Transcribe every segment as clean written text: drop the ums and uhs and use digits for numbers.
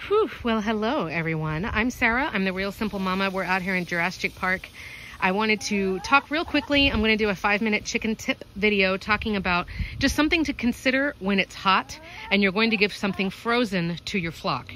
Whew. Well, hello everyone. I'm Sarah. I'm the Real Simple Mama. We're out here in Jurassic Park. I wanted to talk real quickly. I'm going to do a 5-minute chicken tip video talking about just something to consider when it's hot and you're going to give something frozen to your flock.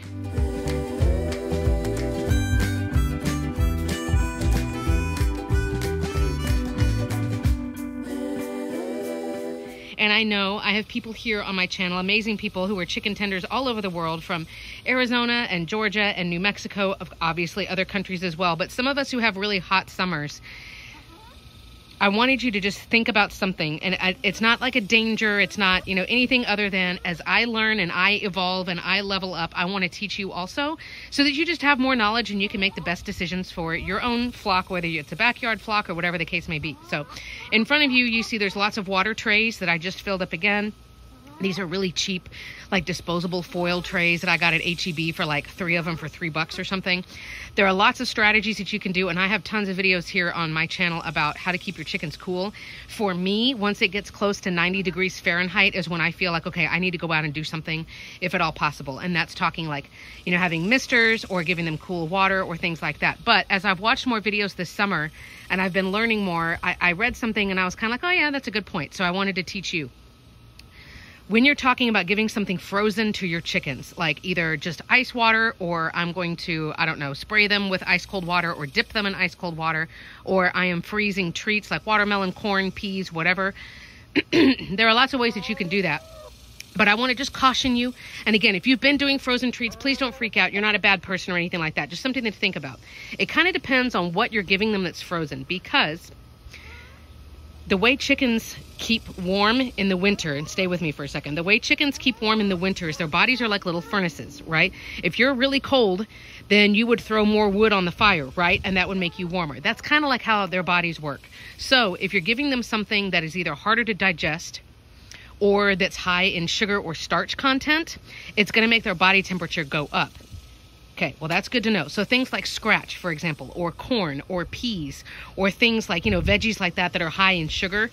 And I know I have people here on my channel, amazing people who are chicken tenders all over the world, from Arizona and Georgia and New Mexico, obviously other countries as well. But some of us who have really hot summers, I wanted you to just think about something. And it's not like a danger. It's not, anything other than as I learn and I evolve and I level up, I want to teach you also so that you just have more knowledge and you can make the best decisions for your own flock, whether it's a backyard flock or whatever the case may be. So in front of you, you see there's lots of water trays that I just filled up again. These are really cheap, like disposable foil trays that I got at H-E-B for like 3 of them for $3 or something. There are lots of strategies that you can do, and I have tons of videos here on my channel about how to keep your chickens cool. For me, once it gets close to 90 degrees Fahrenheit is when I feel like, okay, I need to go out and do something if at all possible. And that's talking like, having misters or giving them cool water or things like that. But as I've watched more videos this summer and I've been learning more, I read something and I was kind of like, oh yeah, that's a good point. So I wanted to teach you. When you're talking about giving something frozen to your chickens, like either just ice water, or I'm going to, spray them with ice cold water or dip them in ice cold water, or I am freezing treats like watermelon, corn, peas, whatever. There are lots of ways that you can do that. But I want to just caution you. And again, if you've been doing frozen treats, please don't freak out. You're not a bad person or anything like that. Just something to think about. It kind of depends on what you're giving them that's frozen, because the way chickens keep warm in the winter, and stay with me for a second, the way chickens keep warm in the winter is their bodies are like little furnaces, right? If you're really cold, then you would throw more wood on the fire, right? And that would make you warmer. That's kind of like how their bodies work. So if you're giving them something that is either harder to digest or that's high in sugar or starch content, it's going to make their body temperature go up. Okay, well, that's good to know. So things like scratch, for example, or corn or peas, or things like, veggies like that are high in sugar.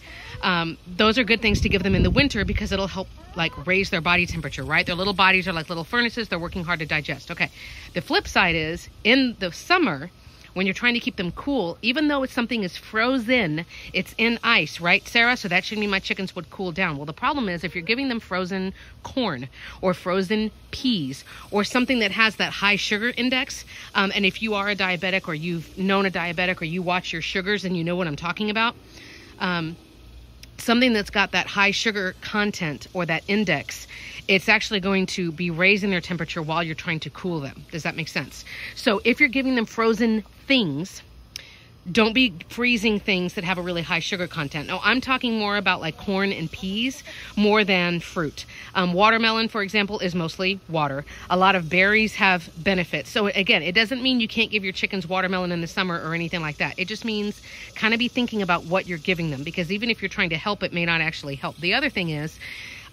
Those are good things to give them in the winter because it'll help like raise their body temperature, right? Their little bodies are like little furnaces. They're working hard to digest. Okay, the flip side is in the summer, when you're trying to keep them cool, even though something is frozen, it's in ice, right, Sarah? So that should mean my chickens would cool down. Well, the problem is if you're giving them frozen corn or frozen peas or something that has that high sugar index, and if you are a diabetic or you've known a diabetic or you watch your sugars and you know what I'm talking about, something that's got that high sugar content or that index, it's actually going to be raising their temperature while you're trying to cool them. Does that make sense? So if you're giving them frozen things, don't be freezing things that have a really high sugar content. Now, I'm talking more about like corn and peas more than fruit. Watermelon, for example, is mostly water. A lot of berries have benefits. So again, it doesn't mean you can't give your chickens watermelon in the summer or anything like that. It just means kind of be thinking about what you're giving them, because even if you're trying to help, it may not actually help. The other thing is,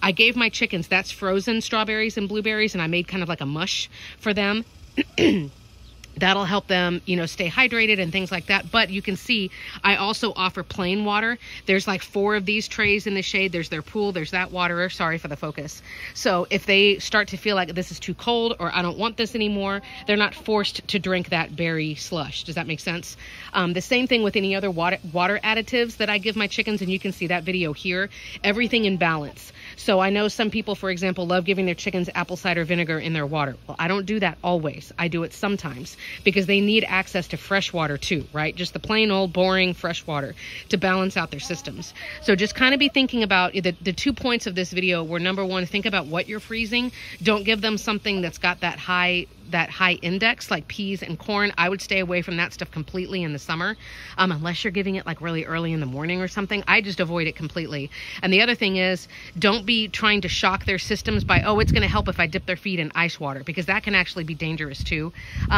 I gave my chickens, that's frozen strawberries and blueberries, and I made kind of like a mush for them. That'll help them, stay hydrated and things like that. But you can see I also offer plain water. There's like 4 of these trays in the shade. There's their pool. There's that water. Sorry for the focus. So if they start to feel like this is too cold or I don't want this anymore, they're not forced to drink that berry slush. Does that make sense? The same thing with any other water additives that I give my chickens. And you can see that video here. Everything in balance. So I know some people, for example, love giving their chickens apple cider vinegar in their water. Well, I don't do that always. I do it sometimes because they need access to fresh water too, right? Just the plain old boring fresh water to balance out their systems. So just kind of be thinking about the 2 points of this video were, number 1, think about what you're freezing. Don't give them something that's got that high index like peas and corn. I would stay away from that stuff completely in the summer, unless you're giving it like really early in the morning or something. I just avoid it completely. And the other thing is, don't be trying to shock their systems by, oh, it's going to help if I dip their feet in ice water, because that can actually be dangerous too.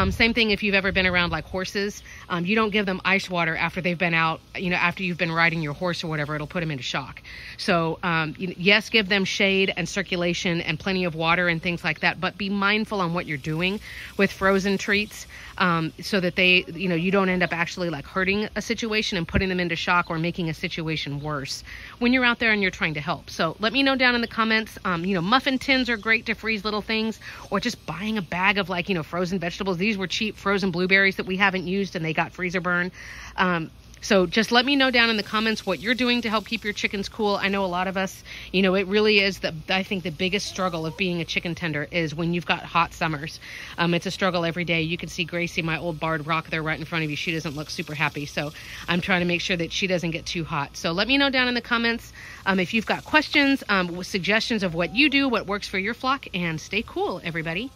Same thing if you've ever been around like horses. You don't give them ice water after they've been out, after you've been riding your horse or whatever. It'll put them into shock. So yes, give them shade and circulation and plenty of water and things like that, but be mindful on what you're doing. thing with frozen treats, so that they, you know, you don't end up actually like hurting a situation and putting them into shock or making a situation worse when you're out there and you're trying to help. So let me know down in the comments. You know, muffin tins are great to freeze little things, or just buying a bag of like, you know, frozen vegetables. These were cheap frozen blueberries that we haven't used and they got freezer burn. So just let me know down in the comments what you're doing to help keep your chickens cool. I know a lot of us, you know, it really is I think the biggest struggle of being a chicken tender is when you've got hot summers. It's a struggle every day. You can see Gracie, my old barred rock, there right in front of you. She doesn't look super happy. So I'm trying to make sure that she doesn't get too hot. So let me know down in the comments if you've got questions, suggestions of what you do, what works for your flock, and stay cool, everybody.